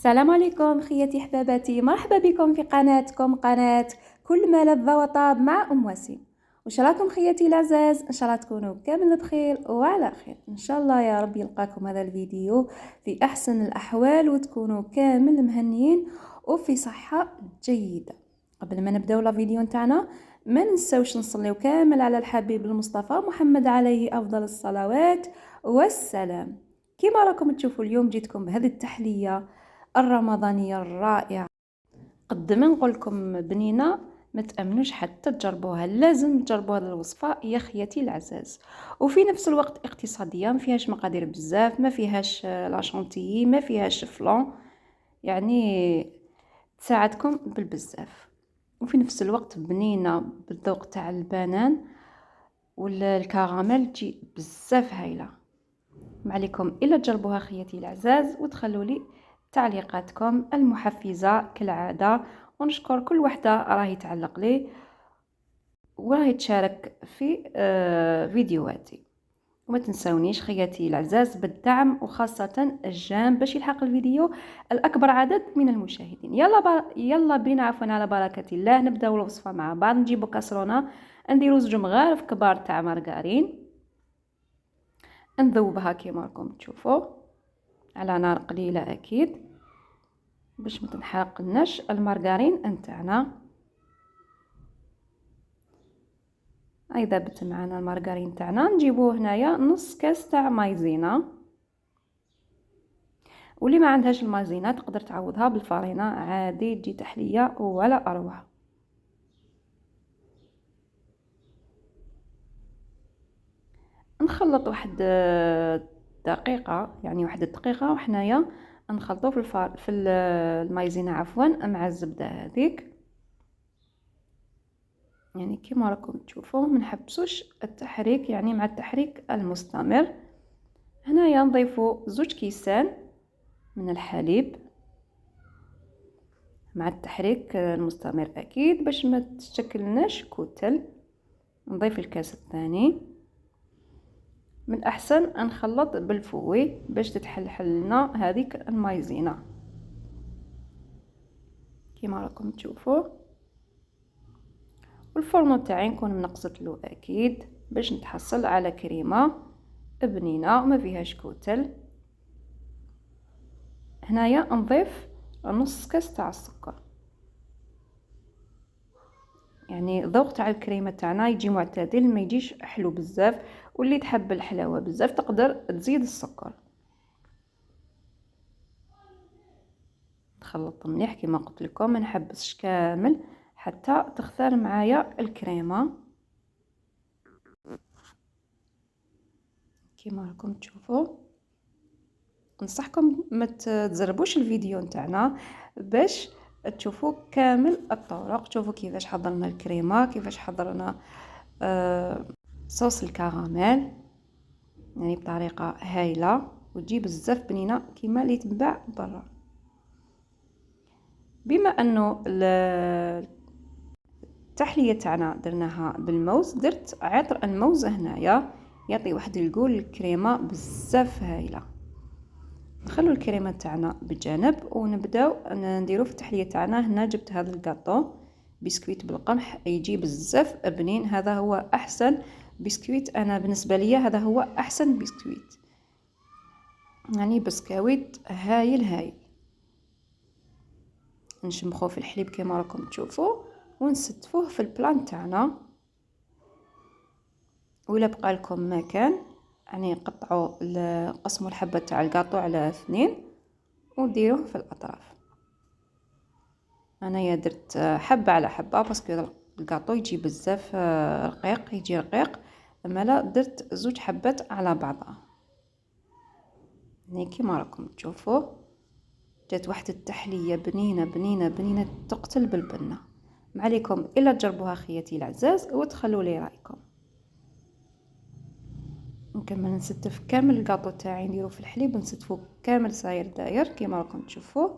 السلام عليكم خياتي حباباتي، مرحبا بكم في قناتكم قناة كل ما لذ وطاب مع وسيم. وش راكم خياتي العزاز؟ ان شاء الله تكونوا كامل بخير وعلى خير ان شاء الله. يا رب يلقاكم هذا الفيديو في احسن الاحوال وتكونوا كامل مهنيين وفي صحة جيدة. قبل ما نبداو لا فيديو نتاعنا ما ننساوش نصليو كامل على الحبيب المصطفى محمد عليه افضل الصلوات والسلام. كما راكم تشوفوا اليوم جيتكم بهذه التحلية الرمضانية الرائعة. قد ما نقول لكم بنينة ما تأمنوش حتى تجربوها، لازم تجربوا هذه الوصفة يا خياتي العزاز. وفي نفس الوقت اقتصادية، ما فيهاش مقادير بزاف، ما فيهاش لاشونتيي، ما فيهاش فلان، يعني تساعدكم بالبزاف. وفي نفس الوقت بنينة بالذوق تاع البنان والكراميل، تجي بزاف هايله. ما عليكم الا تجربوها خياتي العزاز وتخلوا لي تعليقاتكم المحفزه كالعاده. ونشكر كل وحده راهي تعلق لي وراهي تشارك في فيديوهاتي. وما تنسونيش خياتي العزاز بالدعم وخاصه الجام باش يلحق الفيديو الاكبر عدد من المشاهدين. يلا بينا عفوا على بركه الله نبداو الوصفه مع بعض. نجيبو كاسرونه، نديرو زوج مغارف كبار تاع مارغرين، نذوبها كيما راكم تشوفوا على نار قليله اكيد باش ما تنحرقلناش المارغرين نتاعنا. اي ذابت معنا المارغرين تاعنا، نجيبوه هنايا نص كاس تاع مايزينا. واللي ما عندهاش المايزينا تقدر تعوضها بالفرينه عادي، تجي تحليه ولا اروع. نخلط واحد دقيقه، يعني واحد الدقيقه وحنايا نخلطو في المايزينا عفوا مع الزبده هذيك. يعني كما راكم تشوفوا ما نحبسوش التحريك، يعني مع التحريك المستمر. هنايا نضيفوا زوج كيسان من الحليب مع التحريك المستمر اكيد باش ما تشكلناش كتل. نضيف الكاس الثاني. من الاحسن نخلط بالفوي باش تتحلحل لنا هذيك المايزينا كما راكم تشوفوا. والفرن تاعي نكون منقصت له اكيد باش نتحصل على كريمه بنينه وما فيهاش كتل. هنايا نضيف نص كاس تاع السكر، يعني ذوق تاع الكريمه تاعنا يجي معتدل، ما يجيش حلو بزاف. واللي تحب الحلاوه بزاف تقدر تزيد السكر. نخلط مليح كما قلت لكم، ما نحبسش كامل حتى تختار معايا الكريمه كما راكم تشوفوا. ننصحكم ما تزربوش الفيديو نتاعنا باش تشوفوا كامل الطرق. تشوفوا كيفاش حضرنا الكريمه، كيفاش حضرنا صوص الكراميل، يعني بطريقه هايله وتجي بزاف بنينه كيما اللي تنباع برا. بما انه التحليه تاعنا درناها بالموز، درت عطر الموز هنايا يعطي واحد القول الكريمه بزاف هايله. نخلو الكريمه تاعنا بجانب ونبداو نديرو في التحليه تاعنا. هنا جبت هذا الكاطو بسكويت بالقمح، يجي بزاف بنين. هذا هو احسن بسكويت، انا بالنسبه لي هذا هو احسن بسكويت، يعني بسكويت هايل هايل. نشمخوه في الحليب كما راكم تشوفوا ونستفوه في البلان تاعنا. ولا بقى لكم مكان يعني قسموا الحبه تاع الكاطو على 2 وديروه في الاطراف. انايا درت حبه على حبه باسكو الكاطو يجي بزاف رقيق، يجي رقيق، اما لا درت زوج حبات على بعضها. يعني كما راكم تشوفوا جات واحد التحليه بنينه بنينه بنينه تقتل بالبنه. ما عليكم الا تجربوها خياتي العزاز وتخلوا لي رايكم. نكمل نستف كامل الكاطو تاعي، نديرو في الحليب ونستفو كامل صاير داير كما راكم تشوفوا.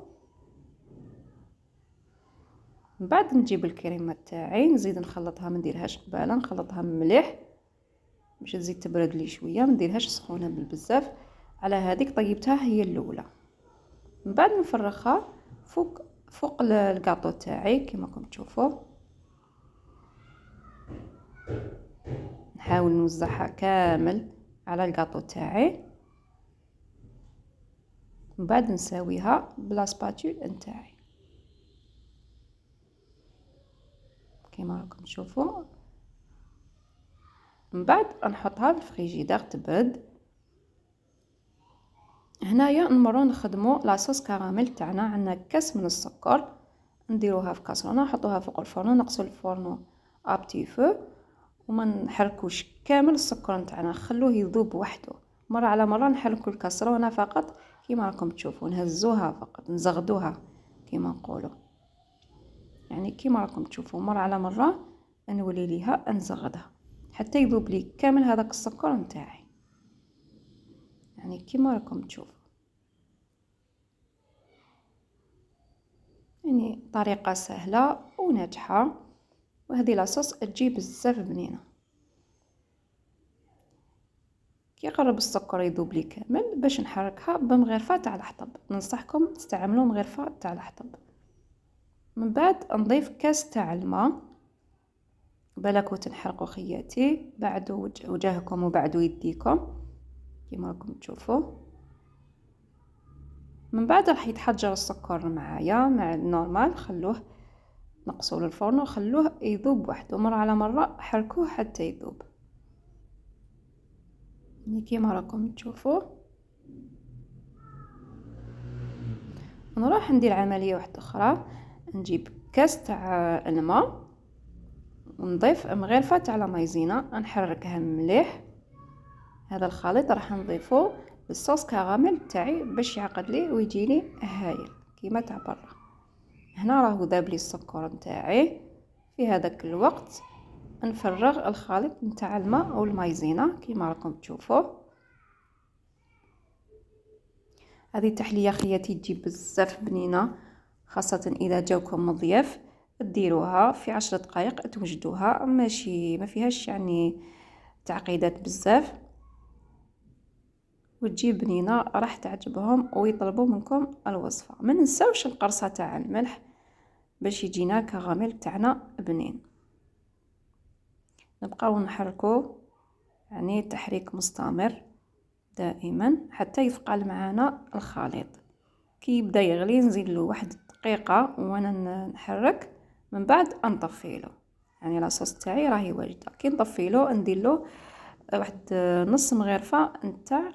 من بعد نجيب الكريمه تاعي نزيد نخلطها، ما نديرهاش قباله، نخلطها مليح باش تزيد تبرد لي شويه، ما نديرهاش سخونه بالبزاف. على هذيك طيبتها هي الاولى. من بعد نفرغها فوق الكاطو تاعي كما راكم تشوفوا. نحاول نوزعها كامل على الكاطو تاعي، من بعد نساويها بلا سباتول نتاعي كما راكم تشوفوا. من بعد نحطها في الفريجيدير تبرد. هنايا نمرو نخدمو لاصوص كراميل تاعنا. عندنا كاس من السكر، نديروها في كاسرونه، نحطوها فوق الفرن، نقصو الفرن ابتي فو، وما نحركوش كامل السكر نتاعنا، نخلوه يذوب وحده. مره على مره نحركو الكاسرونه فقط كيما راكم تشوفوا، نهزوها فقط، نزغدوها كيما نقولوا، يعني كيما راكم تشوفوا مره على مره نولي ليها نزغدها حتى يذوب لي كامل هذاك السكر نتاعي، يعني كيما راكم تشوفوا. يعني طريقه سهله وناجحه، وهذه لاصوص تجي بزاف بنينه. كي يقرب السكر يذوب لي كامل باش نحركها بمغرفه تاع الحطب، ننصحكم تستعملوا مغرفه تاع الحطب. من بعد نضيف كاس تاع الماء، بالك تنحرقوا خياتي، بعدوا وجهكم وبعدوا يديكم كيما راكم تشوفوا. من بعد راح يتحجر السكر معايا مع النورمال، خلوه نقصوا للفرن وخلوه يذوب وحده، مره على مره حركوه حتى يذوب كيما راكم تشوفوا. نروح ندير عمليه واحده اخرى، نجيب كاس تاع الماء ونضيف مغرفه تاع لا مايزينا، نحركها مليح. هذا الخليط راح نضيفه للصوص كراميل تاعي باش يعقد لي ويجي لي هايل كيما تاع برا. هنا راهو ذاب لي السكر نتاعي. في هذاك الوقت نفرغ الخليط نتاع الماء والمايزينا كيما راكم تشوفوا. هذه التحليه خياتي تجي بزاف بنينه، خاصه اذا جاوكم مضياف ديروها في 10 دقائق توجدوها، ماشي ما فيهاش يعني تعقيدات بزاف، وتجي بنينه راح تعجبهم ويطلبوا منكم الوصفه. ما ننساوش القرصه تاع الملح باش يجينا كراميل تاعنا بنين. نبقاو نحركو يعني تحريك مستمر دائما حتى يثقل معنا الخليط. كي يبدا يغلي نزيد له 1 دقيقه وانا نحرك، من بعد نطفيله. يعني لاصوص تاعي راهي واجده. كي نطفيله ندير له واحد نص مغرفه نتاع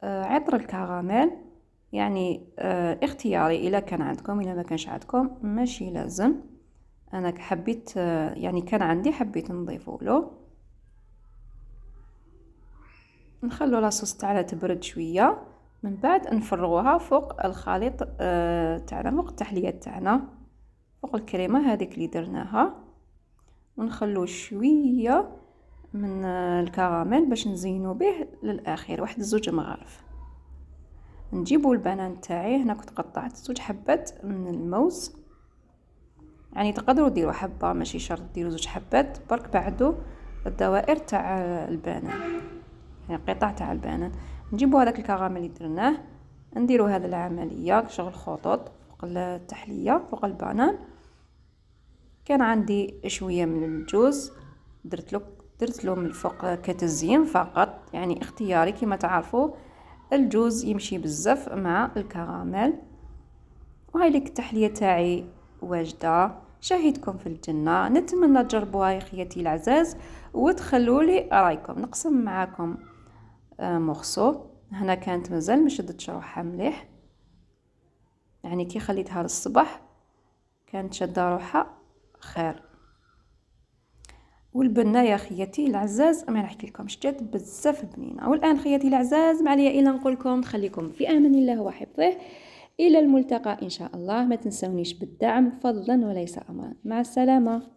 عطر الكراميل، يعني اختياري، الا كان عندكم الا ما كانش عندكم ماشي لازم. انا حبيت يعني كان عندي حبيت نضيفه له. نخلو لاصوص تاعنا تبرد شويه، من بعد نفرغوها فوق الخليط تاعنا، فوق التحليه تاعنا، فوق الكريمه هذيك اللي درناها، ونخلو شويه من الكراميل باش نزينو به للاخير، واحد 2 مغارف. نجيبو البنان تاعي، هنا كنت قطعت 2 حبات من الموز، يعني تقدروا ديروا حبه ماشي شرط ديروا 2 حبات، برك بعدوا الدوائر تاع البنان، يعني قطع تاع البنان. نجيبوا هذاك الكراميل اللي درناه، نديروا هذه العمليه شغل خطوط فوق التحليه فوق البنان. كان عندي شويه من الجوز درت له من الفوق كتزيين فقط، يعني اختياري كما تعرفوا الجوز يمشي بزاف مع الكراميل. وهاي لك التحليه تاعي واجده، شاهدكم في الجنه. نتمنى تجربوها يا خياتي العزاز وتخلوا لي رايكم. نقسم معاكم مغصو، هنا كانت مازال ما شدتش روحها مليح، يعني كي خليتها للصباح كانت شاده روحها خير. والبنه يا خياتي العزاز ما نحكي لكمش جات بزاف بنينه. والان خياتي العزاز ما عليا الا نقول لكم خليكم في امان الله وحفظه، الى الملتقى ان شاء الله. ما تنسونيش بالدعم فضلا وليس امرا. مع السلامه.